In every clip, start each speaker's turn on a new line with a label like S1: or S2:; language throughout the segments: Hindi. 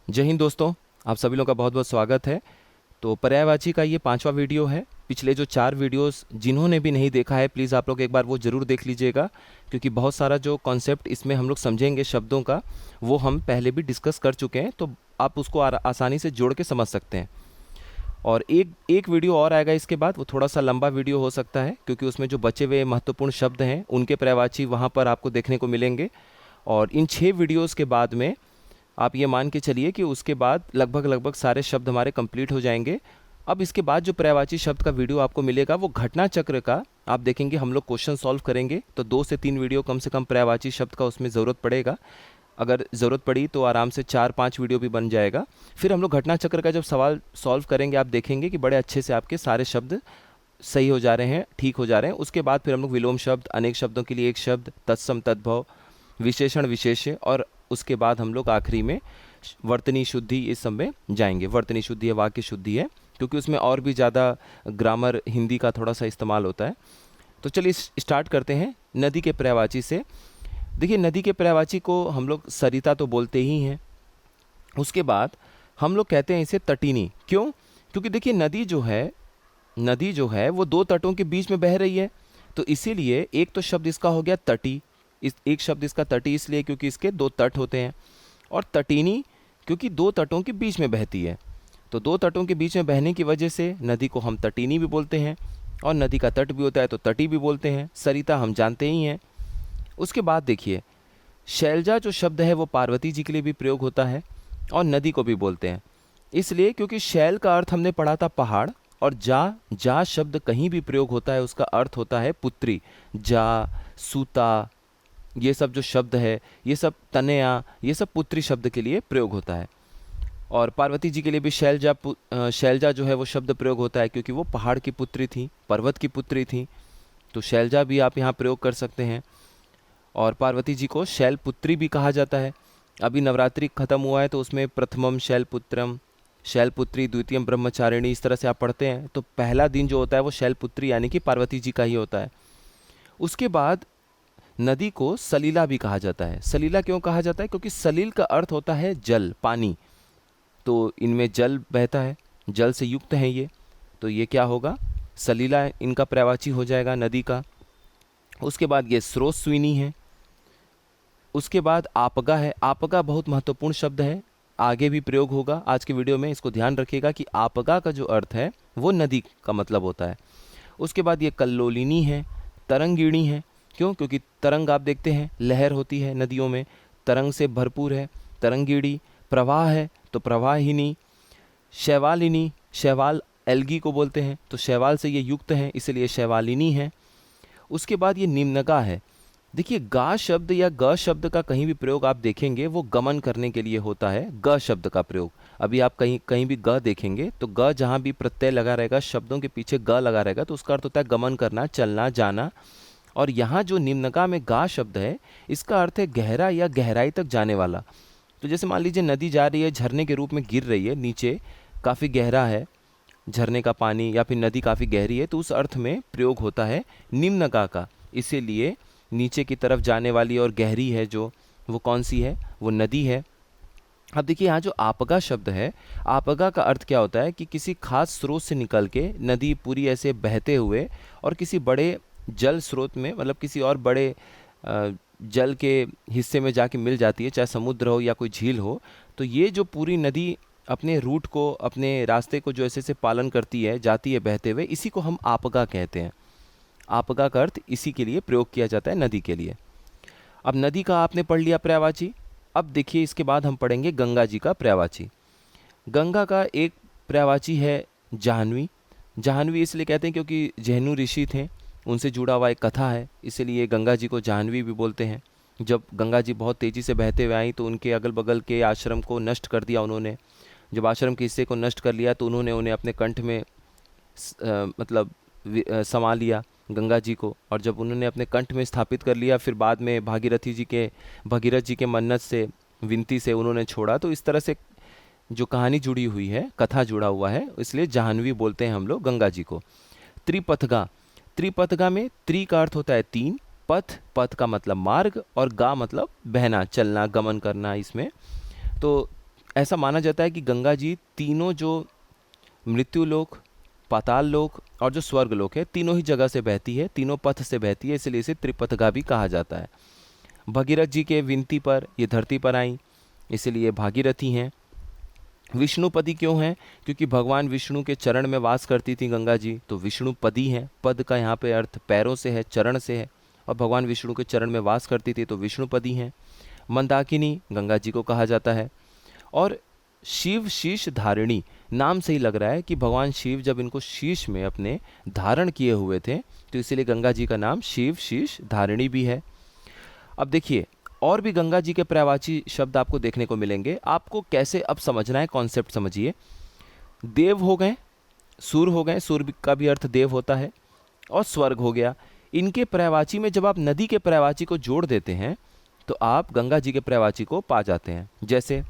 S1: जय हिंद दोस्तों, आप सभी लोगों का बहुत बहुत स्वागत है। तो पर्यायवाची का ये 5वां वीडियो है। पिछले जो 4 वीडियोस जिन्होंने भी नहीं देखा है, प्लीज़ आप लोग एक बार वो ज़रूर देख लीजिएगा, क्योंकि बहुत सारा जो कॉन्सेप्ट इसमें हम लोग समझेंगे शब्दों का, वो हम पहले भी डिस्कस कर चुके हैं, तो आप उसको आसानी से जोड़ के समझ सकते हैं। और एक एक वीडियो और आएगा इसके बाद, वो थोड़ा सा लंबा वीडियो हो सकता है, क्योंकि उसमें जो बचे हुए महत्वपूर्ण शब्द हैं उनके पर्यायवाची वहाँ पर आपको देखने को मिलेंगे। और इन 6 वीडियोज़ के बाद में आप ये मान के चलिए कि उसके बाद लगभग लगभग सारे शब्द हमारे कंप्लीट हो जाएंगे। अब इसके बाद जो पर्यायवाची शब्द का वीडियो आपको मिलेगा वो घटना चक्र का आप देखेंगे, हम लोग क्वेश्चन सॉल्व करेंगे, तो 2 से 3 वीडियो कम से कम पर्यायवाची शब्द का उसमें ज़रूरत पड़ेगा। अगर ज़रूरत पड़ी तो आराम से 4-5 वीडियो भी बन जाएगा। फिर हम लोग घटना चक्र का जब सवाल सॉल्व करेंगे, आप देखेंगे कि बड़े अच्छे से आपके सारे शब्द सही हो जा रहे हैं, ठीक हो जा रहे हैं। उसके बाद फिर हम लोग विलोम शब्द, अनेक शब्दों के लिए एक शब्द, तत्सम तद्भव, विशेषण विशेष्य, और उसके बाद हम लोग आखिरी में वर्तनी शुद्धि इस सब में जाएंगे। वर्तनी शुद्धि है, वाक्य शुद्धि है, क्योंकि उसमें और भी ज़्यादा ग्रामर हिंदी का थोड़ा सा इस्तेमाल होता है। तो चलिए स्टार्ट करते हैं नदी के पर्यायवाची से। देखिए, नदी के पर्यायवाची को हम लोग सरिता तो बोलते ही हैं। उसके बाद हम लोग कहते हैं इसे तटीनी। क्यों? क्योंकि देखिए, नदी जो है वो 2 तटों के बीच में बह रही है, तो इसीलिए एक तो शब्द इसका हो गया तटी। इस एक शब्द इसका तटी इसलिए क्योंकि इसके 2 तट होते हैं, और तटीनी क्योंकि 2 तटों के बीच में बहती है। तो 2 तटों के बीच में बहने की वजह से नदी को हम तटीनी भी बोलते हैं, और नदी का तट भी होता है तो तटी भी बोलते हैं। सरिता हम जानते ही हैं। उसके बाद देखिए, शैलजा जो शब्द है वो पार्वती जी के लिए भी प्रयोग होता है, और नदी को भी बोलते हैं इसलिए क्योंकि शैल का अर्थ हमने पढ़ा था पहाड़, और जा जा शब्द कहीं भी प्रयोग होता है उसका अर्थ होता है पुत्री। जा, सूता, ये सब जो शब्द है, ये सब तनया, ये सब पुत्री शब्द के लिए प्रयोग होता है। और पार्वती जी के लिए भी शैलजा जो है वो शब्द प्रयोग होता है, क्योंकि वो पहाड़ की पुत्री थी, पर्वत की पुत्री थी, तो शैलजा भी आप यहाँ प्रयोग कर सकते हैं। और पार्वती जी को शैलपुत्री भी कहा जाता है। अभी नवरात्रि खत्म हुआ है तो उसमें प्रथमम शैलपुत्रम, शैलपुत्री, द्वितीयम ब्रह्मचारिणी, इस तरह से आप पढ़ते हैं, तो पहला दिन जो होता है वो शैलपुत्री यानी कि पार्वती जी का ही होता है। उसके बाद नदी को सलीला भी कहा जाता है। सलीला क्यों कहा जाता है? क्योंकि सलील का अर्थ होता है जल, पानी, तो इनमें जल बहता है, जल से युक्त है ये, तो ये क्या होगा? सलीला इनका पर्यायवाची हो जाएगा नदी का। उसके बाद ये स्रोतस्विनी है। उसके बाद आपगा है। आपगा बहुत महत्वपूर्ण शब्द है, आगे भी प्रयोग होगा आज के वीडियो में, इसको ध्यान रखिएगा कि आपगा का जो अर्थ है वो नदी का मतलब होता है। उसके बाद ये कल्लोलिनी है, तरंगिणी है। क्यों? क्योंकि तरंग आप देखते हैं, लहर होती है नदियों में, तरंग से भरपूर है, तरंगिणी। प्रवाह है तो प्रवाहिनी। शैवालिनी, शैवाल एल्गी को बोलते हैं, तो शैवाल से ये युक्त है इसलिए शैवालिनी है। उसके बाद ये निम्नगा है। देखिए, गा शब्द या ग शब्द का कहीं भी प्रयोग आप देखेंगे वो गमन करने के लिए होता है, ग शब्द का प्रयोग। अभी आप कहीं कहीं भी ग देखेंगे तो ग जहाँ भी प्रत्यय लगा रहेगा, शब्दों के पीछे ग लगा रहेगा, तो उसका अर्थ होता है गमन करना, चलना, जाना। और यहाँ जो निम्नगा में गा शब्द है, इसका अर्थ है गहरा या गहराई तक जाने वाला। तो जैसे मान लीजिए नदी जा रही है, झरने के रूप में गिर रही है, नीचे काफ़ी गहरा है झरने का पानी, या फिर नदी काफ़ी गहरी है, तो उस अर्थ में प्रयोग होता है निम्नगा का। इसीलिए नीचे की तरफ जाने वाली और गहरी है जो, वो कौन सी है? वो नदी है। अब देखिए, यहाँ जो आपगा शब्द है, आपगा का अर्थ क्या होता है कि किसी खास स्रोत से निकल के नदी पूरी ऐसे बहते हुए और किसी बड़े जल स्रोत में, मतलब किसी और बड़े जल के हिस्से में जाके मिल जाती है, चाहे समुद्र हो या कोई झील हो। तो ये जो पूरी नदी अपने रूट को, अपने रास्ते को जो ऐसे से पालन करती है, जाती है बहते हुए, इसी को हम आपगा कहते हैं। आपगा का अर्थ इसी के लिए प्रयोग किया जाता है, नदी के लिए। अब नदी का आपने पढ़ लिया पर्यायवाची। अब देखिए, इसके बाद हम पढ़ेंगे गंगा जी का पर्यायवाची। गंगा का एक पर्यायवाची है जाह्नवी। जाह्नवी इसलिए कहते हैं क्योंकि जहनु ऋषि थे, उनसे जुड़ा हुआ एक कथा है, इसीलिए गंगा जी को जाह्नवी भी बोलते हैं। जब गंगा जी बहुत तेज़ी से बहते हुए आई तो उनके अगल बगल के आश्रम को नष्ट कर दिया उन्होंने। जब आश्रम के हिस्से को नष्ट कर लिया तो उन्होंने उन्हें अपने कंठ में मतलब समा लिया गंगा जी को, और जब उन्होंने अपने कंठ में स्थापित कर लिया, फिर बाद में भगीरथ जी के मन्नत से, विनती से उन्होंने छोड़ा। तो इस तरह से जो कहानी जुड़ी हुई है, कथा जुड़ा हुआ है, इसलिए जाह्नवी बोलते हैं हम लोग गंगा जी को। त्रिपथगा, त्रिपथगा में त्रि का अर्थ होता है 3, पथ, पथ का मतलब मार्ग, और गा मतलब बहना, चलना, गमन करना इसमें। तो ऐसा माना जाता है कि गंगा जी तीनों जो मृत्यु लोक, पाताल लोक और जो स्वर्ग लोक है, तीनों ही जगह से बहती है, तीनों पथ से बहती है, इसलिए इसे त्रिपथगा भी कहा जाता है। भगीरथ जी के विनती पर ये धरती पर आई, इसलिए भागीरथी हैं। विष्णुपदी क्यों हैं? क्योंकि भगवान विष्णु के चरण में वास करती थी गंगा जी, तो विष्णुपदी हैं। पद का यहाँ पे अर्थ पैरों से है, चरण से है, और भगवान विष्णु के चरण में वास करती थी तो विष्णुपदी हैं। मंदाकिनी गंगा जी को कहा जाता है। और शिव शीश धारिणी, नाम से ही लग रहा है कि भगवान शिव जब इनको शीश में अपने धारण किए हुए थे, तो इसीलिए गंगा जी का नाम शिव शीश धारिणी भी है। अब देखिए, और भी गंगा जी के पर्यायवाची शब्द आपको देखने को मिलेंगे। आपको कैसे अब समझना है, कॉन्सेप्ट समझिए। देव हो गए, सूर हो गए, सूर का भी अर्थ देव होता है, और स्वर्ग हो गया। इनके पर्यायवाची में जब आप नदी के पर्यायवाची को जोड़ देते हैं तो आप गंगा जी के पर्यायवाची को पा जाते हैं। जैसे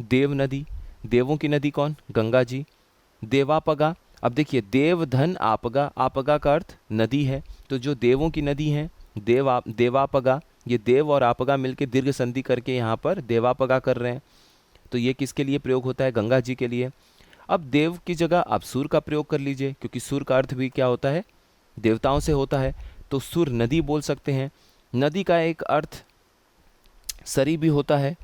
S1: देव नदी, देवों की नदी कौन? गंगा जी। देवापगा, अब देखिए देव धन आपगा, आपगा का अर्थ नदी है, तो जो देवों की नदी है देवापगा, ये देव और आपगा मिलकर दीर्घ संधि करके यहाँ पर देवापगा कर रहे हैं, तो ये किसके लिए प्रयोग होता है? गंगा जी के लिए। अब देव की जगह आप सुर का प्रयोग कर लीजिए, क्योंकि सुर का अर्थ भी क्या होता है? देवताओं से होता है, तो सुर नदी बोल सकते हैं। नदी का एक अर्थ सरी भी होता है,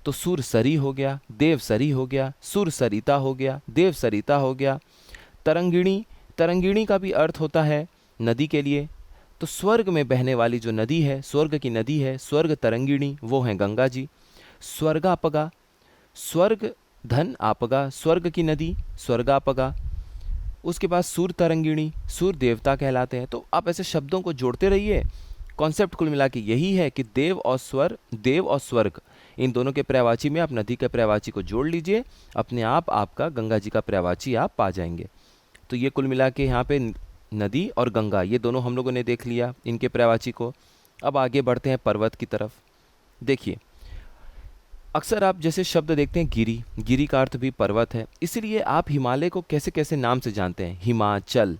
S1: तो सुर सरी हो गया, देव सरी हो गया, सुर सरिता हो गया, देव सरिता हो गया। तरंगिणी, तरंगिणी का भी अर्थ होता है नदी के लिए, तो स्वर्ग में बहने वाली जो नदी है, स्वर्ग की नदी है, स्वर्ग तरंगिणी, वो है गंगा जी। स्वर्गापगा, स्वर्ग धन आपगा, स्वर्ग की नदी स्वर्गापगा। उसके बाद सूर तरंगिणी, सूर देवता कहलाते हैं। तो आप ऐसे शब्दों को जोड़ते रहिए। कॉन्सेप्ट कुल मिला के यही है कि देव और स्वर्ग, इन दोनों के पर्यायवाची में आप नदी के पर्यायवाची को जोड़ लीजिए, अपने आप आपका गंगा जी का पर्यायवाची आप पा जाएंगे। तो ये कुल मिला के यहाँ पे नदी और गंगा, ये दोनों हम लोगों ने देख लिया इनके पर्यायवाची को। अब आगे बढ़ते हैं पर्वत की तरफ। देखिए, अक्सर आप जैसे शब्द देखते हैं गिरी, गिरी का अर्थ भी पर्वत है, इसीलिए आप हिमालय को कैसे कैसे नाम से जानते हैं? हिमाचल,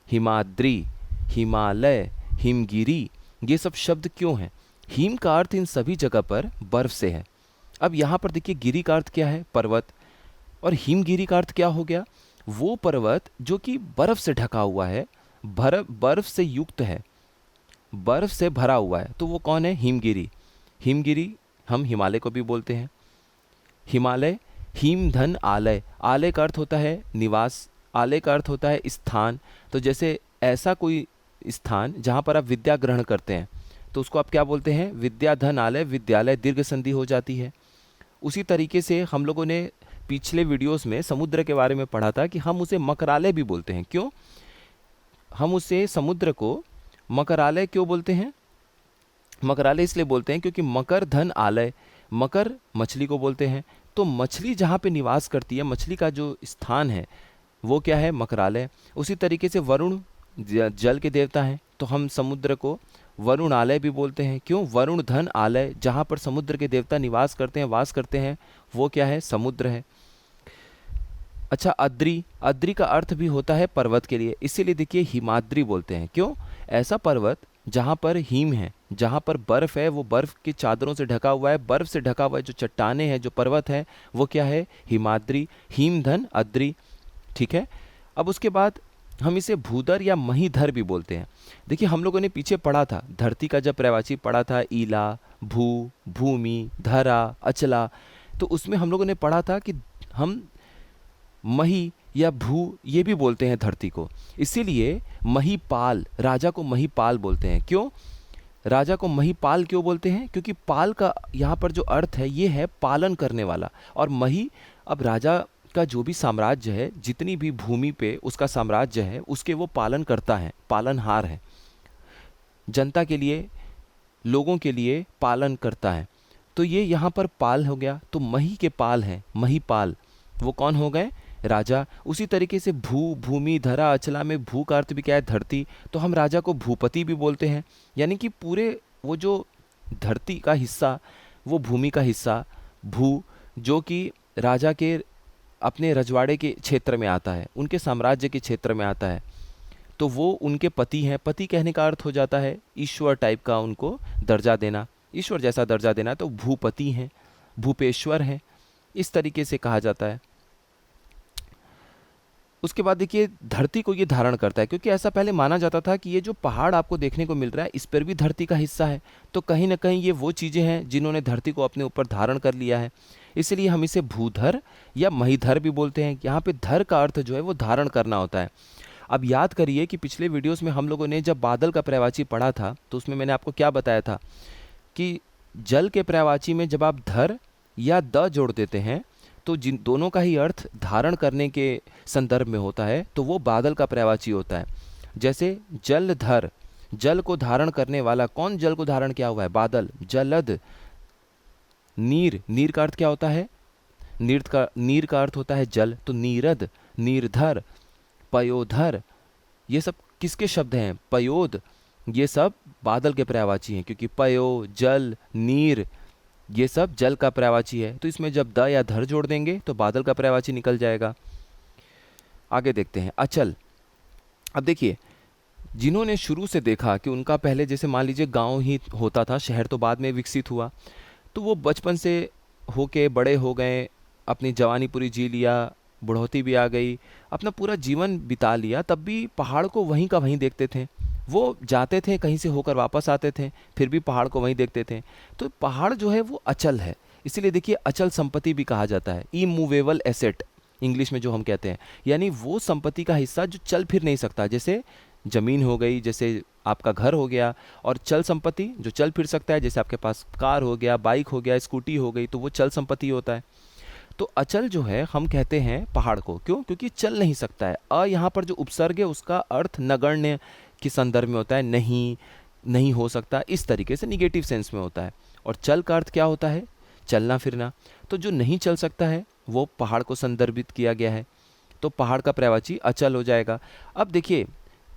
S1: हिमाद्री, हिमालय, हिमगिरी, ये सब शब्द क्यों हैं? हिम का अर्थ इन सभी जगह पर बर्फ से है। अब यहाँ पर देखिए, गिरी का अर्थ क्या है? पर्वत। और हिमगिरी का अर्थ क्या हो गया? वो पर्वत जो कि बर्फ से ढका हुआ है, बर्फ से युक्त है, बर्फ से भरा हुआ है, तो वो कौन है? हिमगिरी। हिमगिरी हम हिमालय को भी बोलते हैं। हिमालय, हिम धन आलय, आलय का अर्थ होता है निवास, आलय का अर्थ होता है स्थान। तो जैसे ऐसा कोई स्थान जहाँ पर आप विद्या ग्रहण करते हैं, तो उसको आप क्या बोलते हैं? विद्या धन आलय, विद्यालय, दीर्घ संधि हो जाती है। उसी तरीके से हम लोगों ने पिछले वीडियोस में समुद्र के बारे में पढ़ा था कि हम उसे मकरालय भी बोलते हैं। क्यों हम उसे, समुद्र को मकरालय क्यों बोलते हैं? मकरालय इसलिए बोलते हैं क्योंकि मकर धन आलय, मकर मछली को बोलते हैं, तो मछली जहाँ पे निवास करती है, मछली का जो स्थान है वो क्या है? मकरालय। उसी तरीके से वरुण जल के देवता हैं, तो हम समुद्र को वरुणालय भी बोलते हैं। क्यों? वरुण धन आलय, जहाँ पर समुद्र के देवता निवास करते हैं, वास करते हैं, वो क्या है? समुद्र है। अच्छा, अद्री, अद्री का अर्थ भी होता है पर्वत के लिए, इसीलिए देखिए हिमाद्री बोलते हैं। क्यों? ऐसा पर्वत जहाँ पर हिम है, जहाँ पर बर्फ़ है, वो बर्फ़ की चादरों से ढका हुआ है, बर्फ़ से ढका हुआ है जो चट्टाने हैं, जो पर्वत है, वो क्या है? हिमाद्री, हिमधन अद्री। ठीक है। अब उसके बाद हम इसे भूधर या महीधर भी बोलते हैं। देखिए, हम लोगों ने पीछे पढ़ा था, धरती का जब पर्यायवाची पढ़ा था, ईला, भू, भूमि, धरा, अचला, तो उसमें हम लोगों ने पढ़ा था कि हम मही या भू ये भी बोलते हैं धरती को, इसीलिए महीपाल, राजा को महीपाल बोलते हैं। क्यों राजा को महीपाल क्यों बोलते हैं? क्योंकि पाल का यहाँ पर जो अर्थ है ये है पालन करने वाला, और मही, अब राजा का जो भी साम्राज्य है, जितनी भी भूमि पे उसका साम्राज्य है, उसके वो पालन करता है, पालनहार है, जनता के लिए, लोगों के लिए पालन करता है। तो ये यहाँ पर पाल हो गया, तो मही के पाल हैं, महीपाल, वो कौन हो गए? राजा। उसी तरीके से भू, भूमि, धरा, अचला में भू का अर्थ भी क्या है? धरती, तो हम राजा को भूपति भी बोलते हैं, यानी कि पूरे वो जो धरती का हिस्सा, वो भूमि का हिस्सा, भू, जो कि राजा के अपने रजवाड़े के क्षेत्र में आता है, उनके साम्राज्य के क्षेत्र में आता है, तो वो उनके पति हैं। पति कहने का अर्थ हो जाता है ईश्वर टाइप का उनको दर्जा देना, ईश्वर जैसा दर्जा देना, तो भूपति हैं, भूपेश्वर हैं। इस तरीके से कहा जाता है। उसके बाद देखिए धरती को ये धारण करता है, क्योंकि ऐसा पहले माना जाता था कि ये जो पहाड़ आपको देखने को मिल रहा है इस पर भी धरती का हिस्सा है। तो कहीं ना कहीं ये वो चीज़ें हैं जिन्होंने धरती को अपने ऊपर धारण कर लिया है, इसलिए हम इसे भूधर या महीधर भी बोलते हैं। यहाँ पे धर का अर्थ जो है वो धारण करना होता है। अब याद करिए कि पिछले वीडियोस में हम लोगों ने जब बादल का पर्यायवाची पढ़ा था तो उसमें मैंने आपको क्या बताया था कि जल के पर्यायवाची में जब आप धर या द जोड़ देते हैं तो जिन दोनों का ही अर्थ धारण करने के संदर्भ में होता है, तो वो बादल का पर्यायवाची होता है। जैसे जलधर, जल को धारण करने वाला, कौन जल को धारण किया हुआ है? बादल। जलद, नीर, नीर का अर्थ क्या होता है? नीर का अर्थ होता है जल, तो नीरद, नीरधर, पयोधर, ये सब किसके शब्द हैं? पयोद, ये सब बादल के पर्यायवाची हैं, क्योंकि पयो, जल, नीर ये सब जल का पर्यायवाची है। तो इसमें जब द या धर जोड़ देंगे तो बादल का पर्यायवाची निकल जाएगा। आगे देखते हैं अचल। अब देखिए जिन्होंने शुरू से देखा कि उनका पहले जैसे मान लीजिए गांव ही होता था, शहर तो बाद में विकसित हुआ, तो वो बचपन से होके बड़े हो गए, अपनी जवानी पूरी जी लिया, बुढ़ौती भी आ गई, अपना पूरा जीवन बिता लिया, तब भी पहाड़ को वहीं का वहीं देखते थे। वो जाते थे कहीं से होकर वापस आते थे, फिर भी पहाड़ को वहीं देखते थे। तो पहाड़ जो है वो अचल है, इसीलिए देखिए अचल संपत्ति भी कहा जाता है, इमूवेबल एसेट इंग्लिश में जो हम कहते हैं, यानी वो संपत्ति का हिस्सा जो चल फिर नहीं सकता। जैसे ज़मीन हो गई, जैसे आपका घर हो गया, और चल संपत्ति जो चल फिर सकता है, जैसे आपके पास कार हो गया, बाइक हो गया, स्कूटी हो गई, तो वो चल संपत्ति होता है। तो अचल जो है हम कहते हैं पहाड़ को, क्यों? क्योंकि चल नहीं सकता है। यहाँ पर जो उपसर्ग है उसका अर्थ नगण्य के संदर्भ में होता है, नहीं हो सकता, इस तरीके से निगेटिव सेंस में होता है। और चल का अर्थ क्या होता है? चलना फिरना। तो जो नहीं चल सकता है वो पहाड़ को संदर्भित किया गया है, तो पहाड़ का पर्यायवाची अचल हो जाएगा। अब देखिए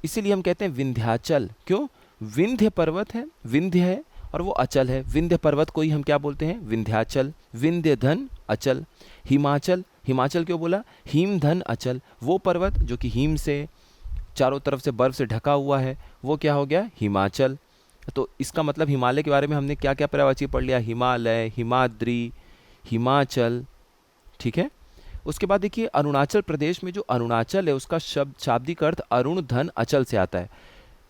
S1: इसीलिए हम कहते हैं विंध्याचल, क्यों? विंध्य पर्वत है, विंध्य है और वो अचल है। विंध्य पर्वत को ही हम क्या बोलते हैं? विंध्याचल। विंध्य धन अचल। हिमाचल, हिमाचल क्यों बोला? हिम धन अचल। वो पर्वत जो कि हिम से चारों तरफ से बर्फ से ढका हुआ है, वो क्या हो गया? हिमाचल। तो इसका मतलब हिमालय के बारे में हमने क्या क्या पर्यायवाची पढ़ लिया? हिमालय, हिमाद्री, हिमाचल, ठीक है। उसके बाद देखिए अरुणाचल प्रदेश में जो अरुणाचल है उसका शाब्दिक अर्थ अरुण धन अचल से आता है।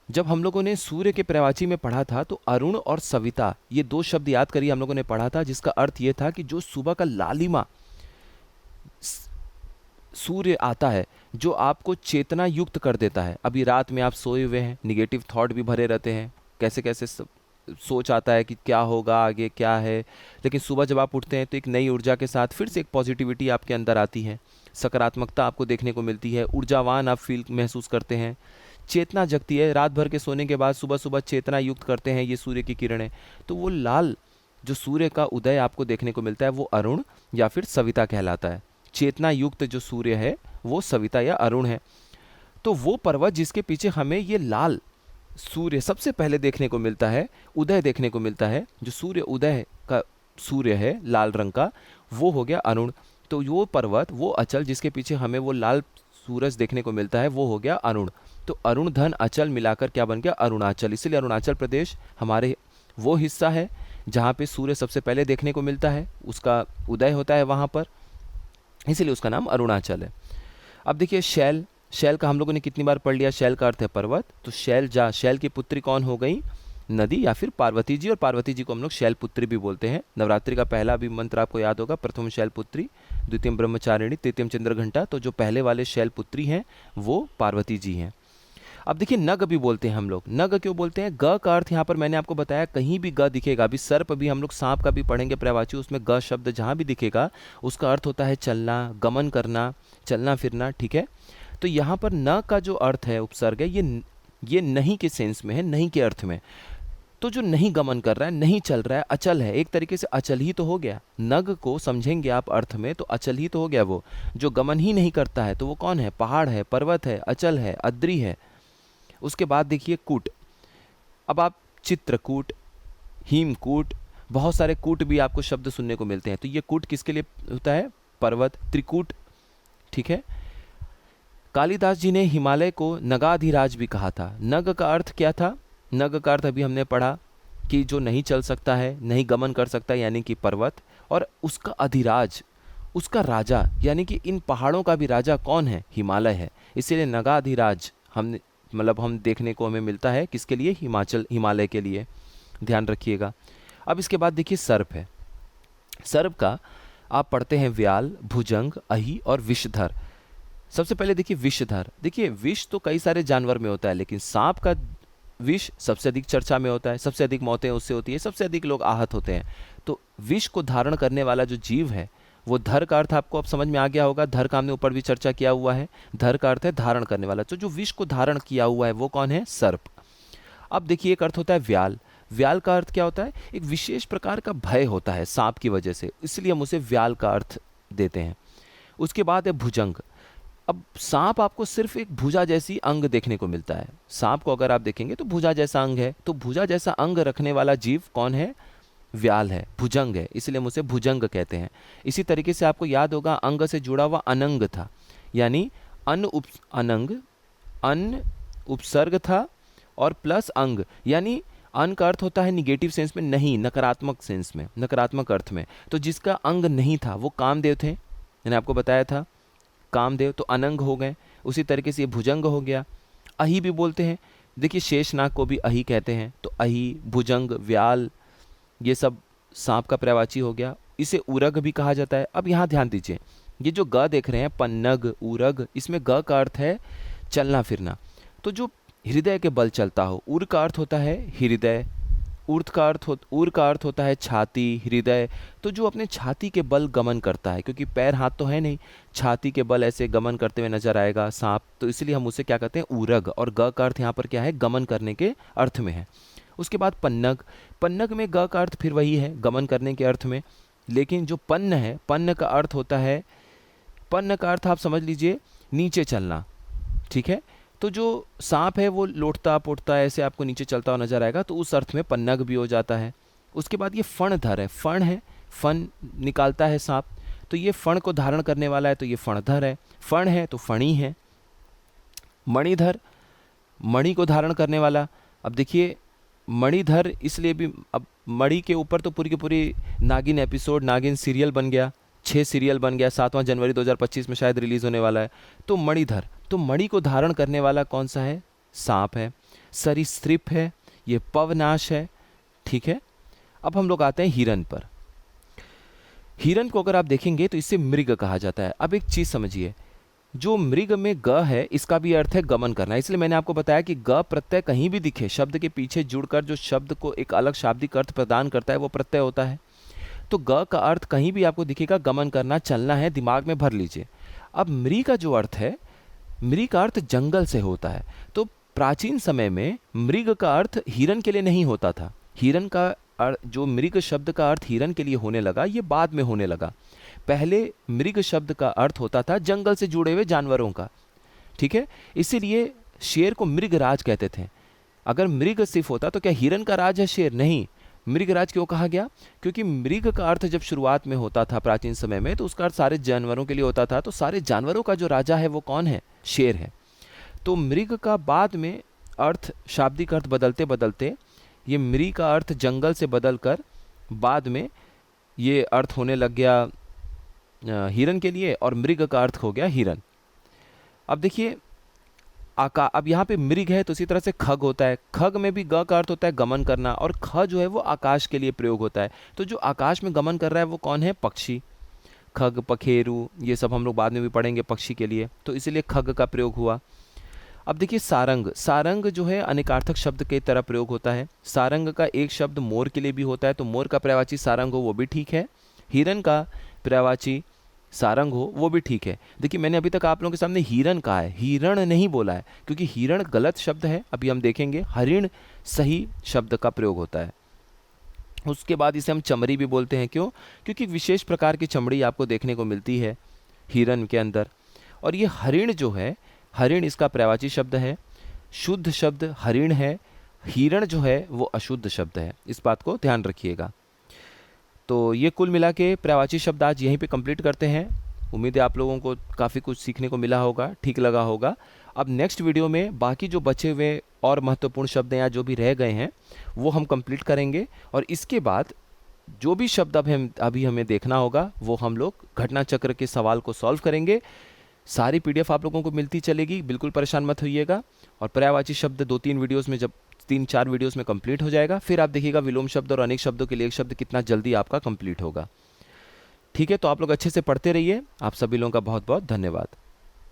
S1: जब हम लोगों ने सूर्य के पर्यायवाची में पढ़ा था तो अरुण और सविता ये दो शब्द याद करिए, हम लोगों ने पढ़ा था, जिसका अर्थ ये था कि जो सुबह का लालिमा सूर्य आता है जो आपको चेतना युक्त कर देता है। अभी रात में आप सोए हुए हैं, निगेटिव थॉट भी भरे रहते हैं, कैसे कैसे सोच आता है कि क्या होगा आगे, क्या है, लेकिन सुबह जब आप उठते हैं तो एक नई ऊर्जा के साथ फिर से एक पॉजिटिविटी आपके अंदर आती है, सकारात्मकता आपको देखने को मिलती है, ऊर्जावान आप फील महसूस करते हैं, चेतना जगती है। रात भर के सोने के बाद सुबह सुबह चेतना युक्त करते हैं ये सूर्य की किरणें। तो वो लाल जो सूर्य का उदय आपको देखने को मिलता है वो अरुण या फिर सविता कहलाता है। चेतना युक्त जो सूर्य है वो सविता या अरुण है। तो वो पर्वत जिसके पीछे हमें ये लाल सूर्य सबसे पहले देखने को मिलता है, उदय देखने को मिलता है, जो सूर्य उदय का सूर्य है लाल रंग का, वो हो गया अरुण। तो वो पर्वत, वो अचल जिसके पीछे हमें वो लाल सूरज देखने को मिलता है वो हो गया अरुण। तो अरुण धन अचल मिलाकर क्या बन गया? अरुणाचल। इसीलिए अरुणाचल प्रदेश हमारे वो हिस्सा है जहाँ पे सूर्य सबसे पहले देखने को मिलता है, उसका उदय होता है वहाँ पर, इसीलिए उसका नाम अरुणाचल है। अब देखिए शैल, शैल का हम लोगों ने कितनी बार पढ़ लिया? शैल का अर्थ है पर्वत। तो शैलजा, शैल की पुत्री कौन हो गई? नदी या फिर पार्वती जी, और पार्वती जी को हम लोग शैल पुत्री भी बोलते हैं। नवरात्रि का पहला भी मंत्र आपको याद होगा, प्रथम शैल पुत्री, द्वितीय ब्रह्मचारिणी, तृतीय चंद्रघंटा। तो जो पहले वाले शैल पुत्री हैं वो पार्वती जी हैं। अब देखिए नग भी बोलते हैं हम लोग। नग क्यों बोलते हैं? ग का अर्थ यहाँ पर मैंने आपको बताया, कहीं भी ग दिखेगा, अभी सर्प भी हम लोग सांप का भी पढ़ेंगे पर्यायवाची, उसमें ग शब्द जहाँ भी दिखेगा उसका अर्थ होता है चलना, गमन करना, चलना फिरना, ठीक है। तो यहाँ पर न का जो अर्थ है उपसर्ग है ये नहीं के सेंस में है, नहीं के अर्थ में। तो जो नहीं गमन कर रहा है, नहीं चल रहा है, अचल है, एक तरीके से अचल ही तो हो गया। नग को समझेंगे आप अर्थ में तो अचल ही तो हो गया। वो जो गमन ही नहीं करता है तो वो कौन है? पहाड़ है, पर्वत है, अचल है, अद्री है। उसके बाद देखिए कूट। अब आप चित्रकूट, हिमकूट, बहुत सारे कूट भी आपको शब्द सुनने को मिलते हैं। तो ये कूट किसके लिए होता है? पर्वत। त्रिकूट, ठीक है। कालिदास जी ने हिमालय को नगाधिराज भी कहा था। नग का अर्थ क्या था? नग का अर्थ अभी हमने पढ़ा कि जो नहीं चल सकता है, नहीं गमन कर सकता, यानी कि पर्वत, और उसका अधिराज, उसका राजा, यानी कि इन पहाड़ों का भी राजा कौन है? हिमालय है। इसीलिए नगाधिराज हमने मतलब हम देखने को हमें मिलता है किसके लिए? हिमालय के लिए, ध्यान रखिएगा। अब इसके बाद देखिए सर्प है। सर्प का आप पढ़ते हैं व्याल, भुजंग, अहि और विषधर। सबसे पहले देखिए विषधर। देखिए विष तो कई सारे जानवर में होता है, लेकिन सांप का विष सबसे अधिक चर्चा में होता है, सबसे अधिक मौतें उससे होती है, सबसे अधिक लोग आहत होते हैं। तो विष को धारण करने वाला जो जीव है वो धर का अर्थ आपको अब समझ में आ गया होगा। धर का हमने ऊपर भी चर्चा किया हुआ है। धर का अर्थ है धारण करने वाला। तो जो विष को धारण किया हुआ है वो कौन है? सर्प। अब देखिए एक अर्थ होता है व्याल। व्याल का अर्थ क्या होता है? एक विशेष प्रकार का भय होता है सांप की वजह से, इसलिए हम उसे व्याल का अर्थ देते हैं। उसके बाद है भुजंग। अब सांप आपको सिर्फ एक भुजा जैसी अंग देखने को मिलता है। सांप को अगर आप देखेंगे तो भुजा जैसा अंग है, तो भुजा जैसा अंग रखने वाला जीव कौन है? व्याल है, भुजंग है, इसलिए हम उसे भुजंग कहते हैं। इसी तरीके से आपको याद होगा अंग से जुड़ा हुआ अनंग था, यानी अनंग, अन उपसर्ग था और प्लस अंग, यानी अन का अर्थ होता है निगेटिव सेंस में, नहीं, नकारात्मक सेंस में, नकारात्मक अर्थ में। तो जिसका अंग नहीं था वो कामदेव थे, मैंने आपको बताया था, कामदेव, तो अनंग हो गए। उसी तरीके से ये भुजंग हो गया। अहि भी बोलते हैं, देखिए शेषनाग को भी अहि कहते हैं। तो अहि, भुजंग, व्याल, ये सब सांप का पर्यायवाची हो गया। इसे उरग भी कहा जाता है। अब यहाँ ध्यान दीजिए, ये जो ग देख रहे हैं, पन्नग, उरग, इसमें ग का अर्थ है चलना फिरना। तो जो हृदय के बल चलता हो, उर का अर्थ होता है हृदय, उर का अर्थ होता है छाती, हृदय। तो जो अपने छाती के बल गमन करता है, क्योंकि पैर हाथ तो है नहीं, छाती के बल ऐसे गमन करते हुए नजर आएगा सांप, तो इसलिए हम उसे क्या कहते हैं? उरग। और ग का अर्थ यहाँ पर क्या है? गमन करने के अर्थ में है। उसके बाद पन्नग। पन्नग में ग का अर्थ फिर वही है, गमन करने के अर्थ में, लेकिन जो पन्न है, पन्न का अर्थ होता है, पन्न का अर्थ आप समझ लीजिए नीचे चलना, ठीक है? तो जो सांप है वो लोटता पोटता ऐसे आपको नीचे चलता हुआ नजर आएगा, तो उस अर्थ में पन्नग भी हो जाता है। उसके बाद ये फणधर है। फण है, फण निकालता है सांप, तो ये फण को धारण करने वाला है, तो ये फणधर है। फण है तो फणी है। मणिधर, मणि को धारण करने वाला। अब देखिए मणिधर इसलिए भी, अब मणि के ऊपर तो पूरी की पूरी नागिन एपिसोड, नागिन सीरियल बन गया, 6 सीरियल बन गया, 7वां जनवरी 2025 में शायद रिलीज होने वाला है। तो मणिधर, तो मणि को धारण करने वाला कौन सा है? सांप है। सरीसृप है, ये पवनाश है, ठीक है? अब हम लोग आते हैं हिरन पर। हिरन को अगर आप देखेंगे तो इसे मृग कहा जाता है। अब एक चीज समझिए, जो मृग में ग है इसका भी अर्थ है गमन करना, इसलिए मैंने आपको बताया कि ग प्रत्यय कहीं भी दिखे शब्द के पीछे जुड़कर जो शब्द को एक अलग शाब्दिक अर्थ प्रदान करता है वो प्रत्यय होता है। तो ग का अर्थ कहीं भी आपको दिखेगा गमन करना, चलना है, दिमाग में भर लीजिए। अब मृग का जो अर्थ है, मृग का अर्थ जंगल से होता है। तो प्राचीन समय में मृग का अर्थ हिरन के लिए नहीं होता था। हिरन का जो मृग शब्द का अर्थ हिरन के लिए होने लगा, ये बाद में होने लगा। पहले मृग शब्द का अर्थ होता था जंगल से जुड़े हुए जानवरों का, ठीक है? इसीलिए शेर को मृगराज कहते थे। अगर मृग सिर्फ होता तो क्या हिरन का राज है शेर? नहीं। मृगराज क्यों कहा गया? क्योंकि मृग का अर्थ जब शुरुआत में होता था प्राचीन समय में, तो उसका अर्थ सारे जानवरों के लिए होता था। तो सारे जानवरों का जो राजा है वो कौन है? शेर है। तो मृग का बाद में अर्थ, शाब्दिक अर्थ बदलते बदलते ये मृग का अर्थ जंगल से बदलकर बाद में ये अर्थ होने लग गया हिरन के लिए, और मृग का अर्थ हो गया हिरन। अब देखिए अब यहाँ पे मृग है तो इसी तरह से खग होता है। खग में भी ग का अर्थ होता है गमन करना, और ख जो है वो आकाश के लिए प्रयोग होता है। तो जो आकाश में गमन कर रहा है वो कौन है? पक्षी। खग, पखेरु, ये सब हम लोग बाद में भी पढ़ेंगे पक्षी के लिए, तो इसीलिए खग का प्रयोग हुआ। अब देखिए सारंग। सारंग जो है अनेकार्थक शब्द के तरह प्रयोग होता है। सारंग का एक शब्द मोर के लिए भी होता है, तो मोर का पर्यायवाची सारंग हो वो भी ठीक है। हिरन का पर्यायवाची सारंग हो वो भी ठीक है। देखिए मैंने अभी तक आप लोगों के सामने हिरन कहा है, हिरण नहीं बोला है, क्योंकि हिरण गलत शब्द है। अभी हम देखेंगे हरिण सही शब्द का प्रयोग होता है। उसके बाद इसे हम चमड़ी भी बोलते हैं। क्यों? क्योंकि विशेष प्रकार की चमड़ी आपको देखने को मिलती है हिरन के अंदर। और ये हरिण जो है, हरिण इसका पर्यायवाची शब्द है, शुद्ध शब्द हरिण है। हिरण जो है वो अशुद्ध शब्द है, इस बात को ध्यान रखिएगा। तो ये कुल मिला के पर्यायवाची शब्द आज यहीं पे कंप्लीट करते हैं। उम्मीद है आप लोगों को काफ़ी कुछ सीखने को मिला होगा, ठीक लगा होगा। अब नेक्स्ट वीडियो में बाकी जो बचे हुए और महत्वपूर्ण शब्द या जो भी रह गए हैं वो हम कंप्लीट करेंगे, और इसके बाद जो भी शब्द अभी हमें देखना होगा वो हम लोग घटना चक्र के सवाल को सॉल्व करेंगे। सारी पीडीएफ आप लोगों को मिलती चलेगी, बिल्कुल परेशान मत होइएगा। और पर्यायवाची शब्द 2-3 वीडियोस में, जब 3-4 वीडियोस में कंप्लीट हो जाएगा, फिर आप देखिएगा विलोम शब्द और अनेक शब्दों के लिए एक शब्द कितना जल्दी आपका कंप्लीट होगा। ठीक है, तो आप लोग अच्छे से पढ़ते रहिए। आप सभी लोगों का बहुत बहुत धन्यवाद।